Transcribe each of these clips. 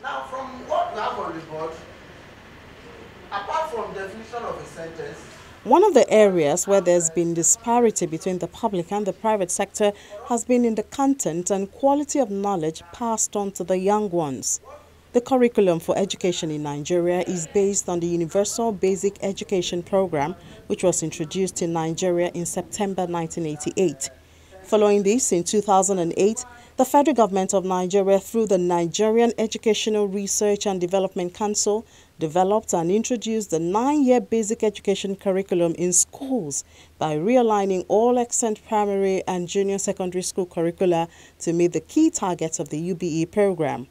Now, from what we have on the board, apart from definition of a sentence, one of the areas where there's been disparity between the public and the private sector has been in the content and quality of knowledge passed on to the young ones. The curriculum for education in Nigeria is based on the Universal Basic Education Program, which was introduced in Nigeria in September 1988. Following this, in 2008, the federal government of Nigeria, through the Nigerian Educational Research and Development Council, developed and introduced the 9-year basic education curriculum in schools by realigning all extant primary and junior secondary school curricula to meet the key targets of the UBE program.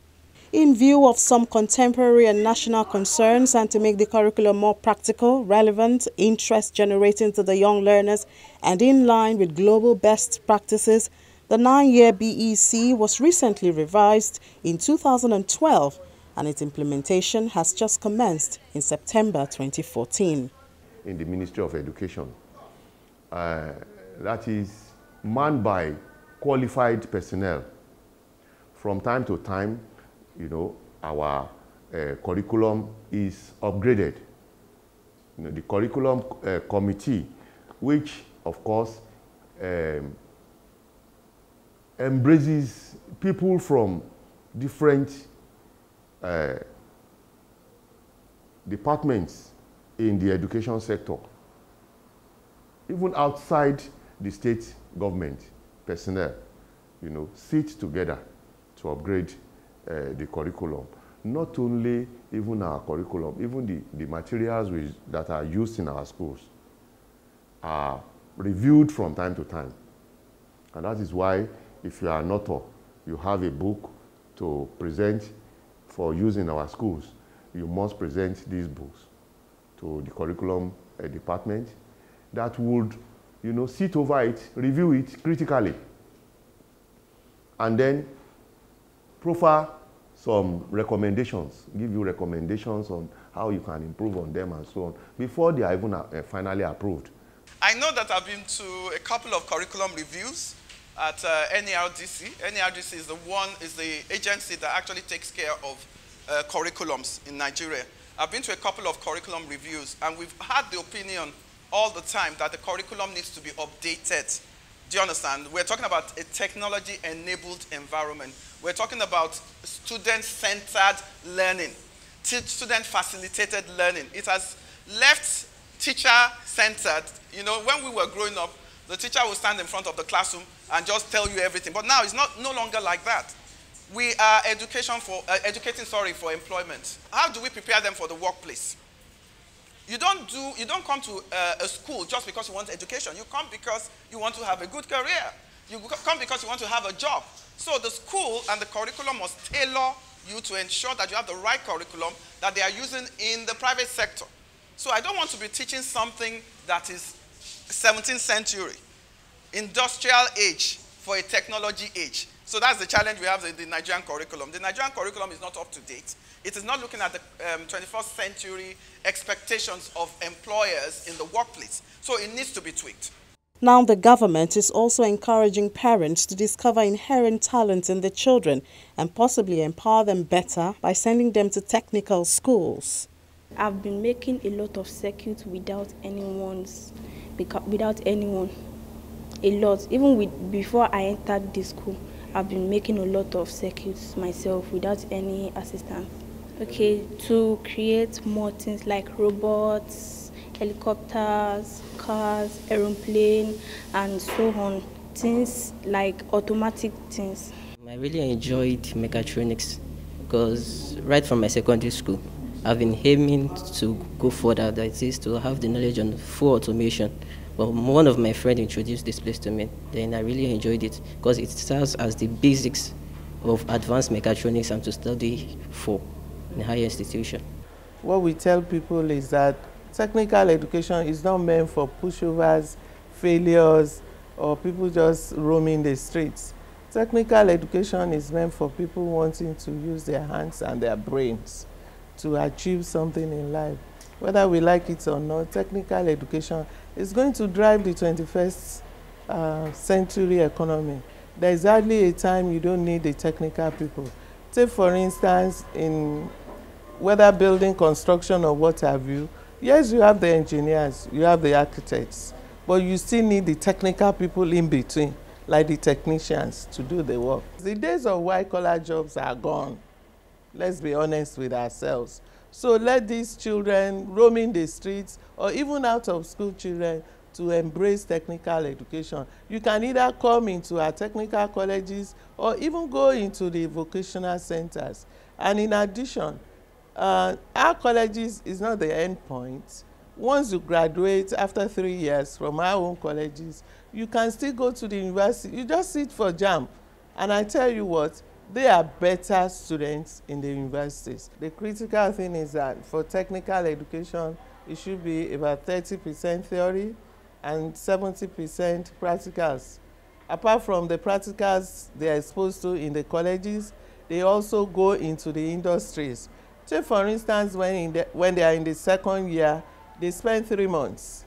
In view of some contemporary and national concerns and to make the curriculum more practical, relevant, interest-generating to the young learners, and in line with global best practices, the 9-year BEC was recently revised in 2012, and its implementation has just commenced in September 2014. In the Ministry of Education, that is manned by qualified personnel. From time to time, our curriculum is upgraded. The curriculum committee, which of course embraces people from different departments in the education sector, even outside the state government personnel, sit together to upgrade the curriculum. Not only even our curriculum, even the materials that are used in our schools are reviewed from time to time. And that is why, if you are an author, you have a book to present for use in our schools, you must present these books to the curriculum department that would, sit over it, review it critically, and then proffer some recommendations, give you recommendations on how you can improve on them and so on, before they are even finally approved. I know that I've been to a couple of curriculum reviews at NERDC. NERDC is the agency that actually takes care of curriculums in Nigeria. I've been to a couple of curriculum reviews, and we've had the opinion all the time that the curriculum needs to be updated. Do you understand? We're talking about a technology-enabled environment. We're talking about student-centered learning, student-facilitated learning. It has left teacher-centered. When we were growing up, the teacher would stand in front of the classroom and just tell you everything. But now it's no longer like that. We are educating for employment. How do we prepare them for the workplace? You don't come to a school just because you want education. You come because you want to have a good career. You come because you want to have a job. So the school and the curriculum must tailor you to ensure that you have the right curriculum that they are using in the private sector. So I don't want to be teaching something that is 17th century, industrial age for a technology age. So that's the challenge we have in the Nigerian curriculum. The Nigerian curriculum is not up to date. It is not looking at the 21st century expectations of employers in the workplace. So it needs to be tweaked. Now the government is also encouraging parents to discover inherent talent in their children and possibly empower them better by sending them to technical schools. I've been making a lot of circuits without anyone. A lot. Even before I entered this school, I've been making a lot of circuits myself without any assistance. Okay, to create more things like robots, helicopters, cars, aeroplane, and so on. Things like automatic things. I really enjoyed mechatronics because right from my secondary school, I've been aiming to go further, that is to have the knowledge on full automation. But one of my friends introduced this place to me, then I really enjoyed it because it serves as the basics of advanced mechatronics and to study for in a higher institution. What we tell people is that technical education is not meant for pushovers, failures, or people just roaming the streets. Technical education is meant for people wanting to use their hands and their brains to achieve something in life. Whether we like it or not, technical education is going to drive the 21st century economy. There is hardly a time you don't need the technical people. Take for instance, in whether building construction or what have you, yes, you have the engineers, you have the architects, but you still need the technical people in between, like the technicians, to do the work. The days of white-collar jobs are gone. Let's be honest with ourselves. So let these children roaming the streets, or even out of school children, to embrace technical education. You can either come into our technical colleges or even go into the vocational centers. And in addition, our colleges is not the end point. Once you graduate after 3 years from our own colleges, you can still go to the university. You just sit for JAMB. And I tell you what, they are better students in the universities. The critical thing is that for technical education, it should be about 30% theory and 70% practicals. Apart from the practicals they are exposed to in the colleges, they also go into the industries. Take for instance, when they are in the second year, they spend 3 months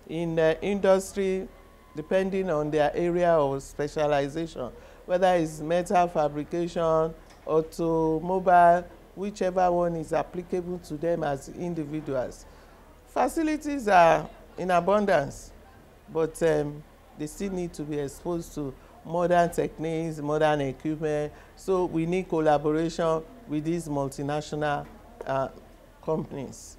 in the industry, depending on their area of specialization, whether it's metal fabrication, automobile, whichever one is applicable to them as individuals. Facilities are in abundance, but they still need to be exposed to modern techniques, modern equipment. So we need collaboration with these multinational companies.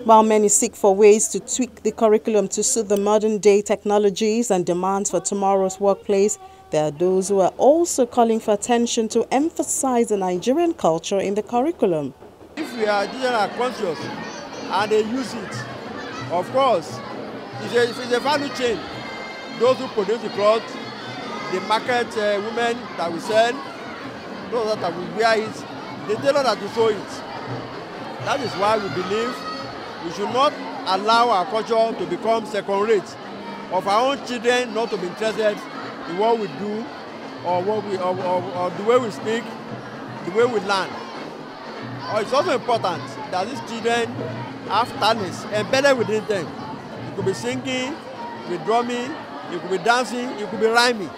While many seek for ways to tweak the curriculum to suit the modern-day technologies and demands for tomorrow's workplace, there are those who are also calling for attention to emphasize the Nigerian culture in the curriculum. If we are conscious and they use it, of course, it's a value chain. Those who produce the cloth, the market women that we sell, those that will wear it, the tailor that will sew it. That is why we believe we should not allow our culture to become second-rate, of our own children not to be interested in what we do or the way we speak, the way we learn. It's also important that these children have talents embedded within them. You could be singing, you could be drumming, you could be dancing, you could be rhyming.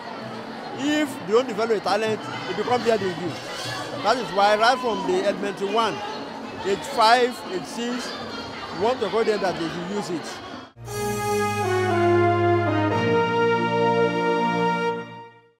If they don't develop a talent, they become better than you. That is why right from the elementary one, age 5, age 6, we want to go there that they should use it.